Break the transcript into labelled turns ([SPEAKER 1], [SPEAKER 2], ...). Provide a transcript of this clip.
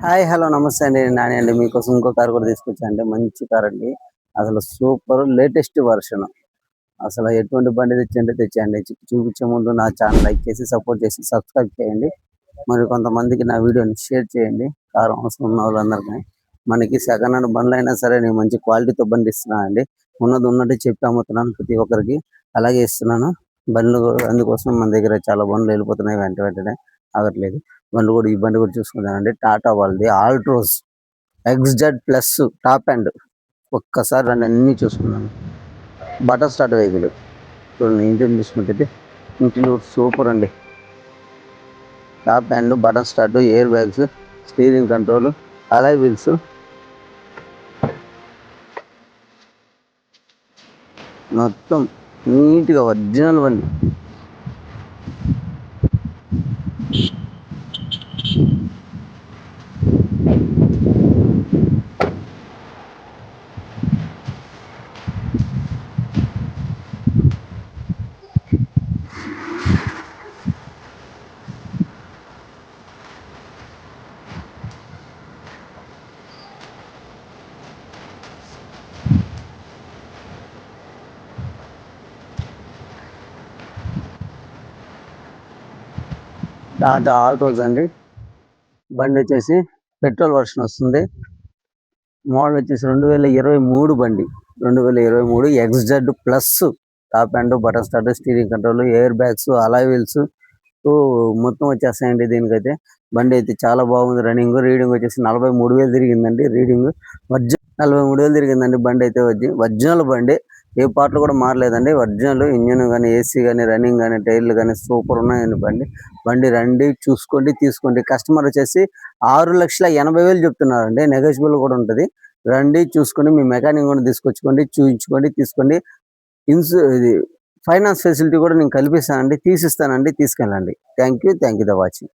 [SPEAKER 1] Hi hello నమస్తే అండి. నాని అండి. మీకోసం ఇంకో కార్ కూడా తీసుకొచ్చానండి. మంచి కార్ అండి. అసలు సూపర్ లేటెస్ట్ వర్షన్. అసలు ఎటువంటి బండి తెచ్చేయండి. చూపించే ముందు నా ఛానల్ లైక్ చేసి సపోర్ట్ చేసి సబ్స్క్రైబ్ చేయండి. మరి కొంతమందికి నా వీడియోని షేర్ చేయండి. కార్ అవసరం ఉన్న వాళ్ళందరికీ. మనకి సెకండ్ హ్యాండ్ బండ్లు అయినా సరే నేను మంచి క్వాలిటీతో బండి ఇస్తున్నాను అండి. ఉన్నట్టు చెప్పి అమ్ముతున్నాను ప్రతి ఒక్కరికి. అలాగే ఇస్తున్నాను బండ్లు. అందుకోసం మన దగ్గర చాలా బండ్లు వెళ్ళిపోతున్నాయి వెంటనే ఆగట్లేదు. ఈ బండి కూడా చూసుకుంటానండి. టాటా వాళ్ళది ఆల్ట్రోస్ XZ+ టాప్ అండ్. ఒక్కసారి రండి అన్నీ చూసుకున్నాను. బటర్ స్టార్ట్ వెహికల్ చూడండి. ఇంజిన్ చూసుకుంటే ఇంజిన్ సూపర్ అండి. Top and, butter start, air bags, steering control, alloy wheels, మొత్తం నీట్గా ఒరిజినల్ బండి. టాటా ఆల్ట్రోస్ అండి. బండి వచ్చేసి పెట్రోల్ వర్షన్ వస్తుంది. మోడల్ వచ్చేసి 2023 బండి. 2023 XZ+ top and, butter start, steering control, air bags, alloy wheels మొత్తం వచ్చేస్తాయండి. దీనికైతే బండి అయితే చాలా బాగుంది. రీడింగ్ వచ్చేసి 43,000 తిరిగిందండి. రీడింగ్ 43,000 తిరిగిందండి. బండి అయితే ఒరిజినల్ బండి. ఏ పార్ట్లు కూడా మారలేదండి. ఒరిజినల్ ఇంజన్ కానీ, ఏసీ కానీ, రన్నింగ్ కానీ, టైర్లు కానీ సూపర్ ఉన్నాయండి. బండి రండి, చూసుకోండి, తీసుకోండి. కస్టమర్ వచ్చేసి 6,80,000 చెప్తున్నారండి. నెగోషియబుల్ కూడా ఉంటుంది. రండి, చూసుకొని మీ మెకానిక్ కూడా తీసుకొచ్చుకోండి, చూపించుకోండి, తీసుకోండి. ఇది ఫైనాన్స్ ఫెసిలిటీ కూడా నేను కల్పిస్తానండి. తీసిస్తానండి, తీసుకెళ్ళండి. Thank you the watching.